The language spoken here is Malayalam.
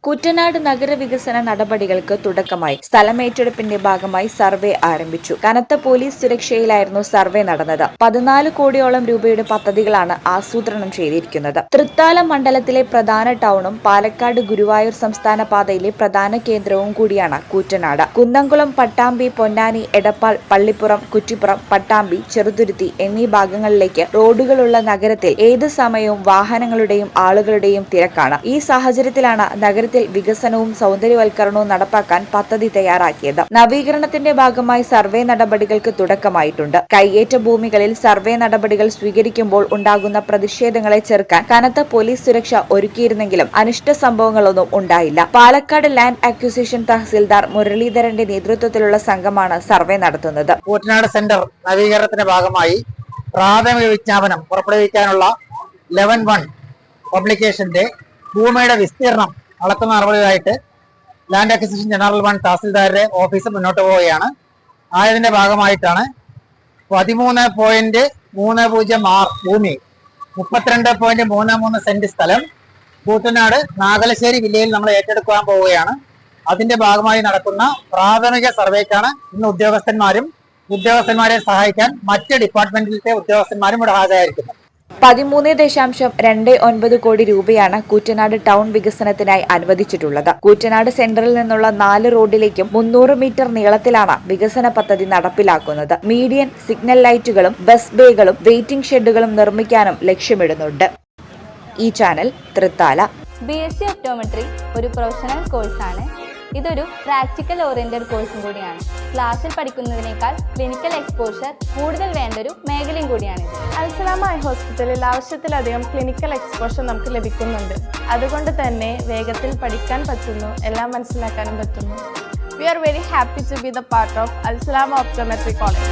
കുട്ടനാട് നഗരവികസന നടപടികൾക്ക് തുടക്കമായി. സ്ഥലമേറ്റെടുപ്പിന്റെ ഭാഗമായി സർവേ ആരംഭിച്ചു. കനത്ത പോലീസ് സുരക്ഷയിലായിരുന്നു സർവേ നടന്നത്. 14 കോടിയോളം രൂപയുടെ പദ്ധതികളാണ് ആസൂത്രണം ചെയ്തിരിക്കുന്നത്. തൃത്താല മണ്ഡലത്തിലെ പ്രധാന ടൗണും പാലക്കാട് ഗുരുവായൂർ സംസ്ഥാന പാതയിലെ പ്രധാന കേന്ദ്രവും കൂടിയാണ് കൂറ്റനാട്. കുന്നംകുളം, പട്ടാമ്പി, പൊന്നാനി, എടപ്പാൾ, പള്ളിപ്പുറം, കുറ്റിപ്പുറം, പട്ടാമ്പി, ചെറുതുരുത്തി എന്നീ ഭാഗങ്ങളിലേക്ക് റോഡുകളുള്ള നഗരത്തിൽ ഏത് സമയവും വാഹനങ്ങളുടെയും ആളുകളുടെയും തിരക്കാണ്. ഈ സാഹചര്യത്തിലാണ് നഗരത്തിൽ വികസനവും സൗന്ദര്യവൽക്കരണവും നടപ്പാക്കാൻ പദ്ധതി തയ്യാറാക്കിയത്. നവീകരണത്തിന്റെ ഭാഗമായി സർവേ നടപടികൾക്ക് തുടക്കമായിട്ടുണ്ട്. കൈയേറ്റ ഭൂമികളിൽ സർവേ നടപടികൾ സ്വീകരിക്കുമ്പോൾ ഉണ്ടാകുന്ന പ്രതിഷേധങ്ങളെ ചെറുക്കാൻ കനത്ത പോലീസ് സുരക്ഷ ഒരുക്കിയിരുന്നെങ്കിലും അനിഷ്ട സംഭവങ്ങളൊന്നും ഉണ്ടായില്ല. പാലക്കാട് ലാൻഡ് അക്വിസിഷൻ തഹസിൽദാർ മുരളീധരന്റെ നേതൃത്വത്തിലുള്ള സംഘമാണ് സർവേ നടത്തുന്നത്. കൂറ്റനാട് സെന്റർ നവീകരണത്തിന്റെ ഭാഗമായി പ്രാഥമിക വിജ്ഞാപനം പുറപ്പെടുവിക്കാനുള്ള 11-1 പബ്ലിക്കേഷന്റെ ഭൂമിയുടെ വിസ്തീർണം അളക്കുന്ന നടപടിയായിട്ട് ലാൻഡ് അക്വിസിഷൻ ജനറൽ 1 തഹസിൽദാരുടെ ഓഫീസ് മുന്നോട്ട് പോവുകയാണ്. ആയതിന്റെ ഭാഗമായിട്ടാണ് 13.30 ഭൂമി, 32.33 സെന്റ് സ്ഥലം കൂറ്റനാട് നാഗലശ്ശേരി വില്ലയിൽ നമ്മൾ ഏറ്റെടുക്കാൻ പോവുകയാണ്. അതിന്റെ ഭാഗമായി നടക്കുന്ന പ്രാഥമിക സർവേക്കാണ് ഇന്ന് ഉദ്യോഗസ്ഥന്മാരെ സഹായിക്കാൻ മറ്റ് ഡിപ്പാർട്ട്മെന്റിലത്തെ ഉദ്യോഗസ്ഥന്മാരും ഇവിടെ ഹാജരായിരിക്കുന്നത്. 13.29 കോടി രൂപയാണ് കൂറ്റനാട് ടൗൺ വികസനത്തിനായി അനുവദിച്ചിട്ടുള്ളത്. കൂറ്റനാട് സെന്ററിൽ നിന്നുള്ള 4 റോഡിലേക്കും 300 മീറ്റർ നീളത്തിലാണ് വികസന പദ്ധതി നടപ്പിലാക്കുന്നത്. മീഡിയൻ, സിഗ്നൽ ലൈറ്റുകളും ബസ് ബേകളും വെയിറ്റിംഗ് ഷെഡുകളും നിർമ്മിക്കാനും ലക്ഷ്യമിടുന്നുണ്ട്. ഈ ചാനൽ തൃത്താല. BSc ഒപ്റ്റോമെട്രി ഒരു പ്രൊഫഷണൽ കോഴ്സാണ്. ഇതൊരു പ്രാക്ടിക്കൽ ഓറിയന്റഡ് കോഴ്സും കൂടിയാണ്. ക്ലാസ്സിൽ പഠിക്കുന്നതിനേക്കാൾ ക്ലിനിക്കൽ എക്സ്പോഷർ കൂടുതൽ വേണ്ടൊരു മേഖലയും കൂടിയാണിത്. അൽസലാമ ഐ ഹോസ്പിറ്റലിൽ ആവശ്യത്തിലധികം ക്ലിനിക്കൽ എക്സ്പോഷർ നമുക്ക് ലഭിക്കുന്നുണ്ട്. അതുകൊണ്ട് തന്നെ വേഗത്തിൽ പഠിക്കാൻ പറ്റുന്നു, എല്ലാം മനസ്സിലാക്കാനും പറ്റുന്നു. We are very happy to be the part of Al Salama Optometry College.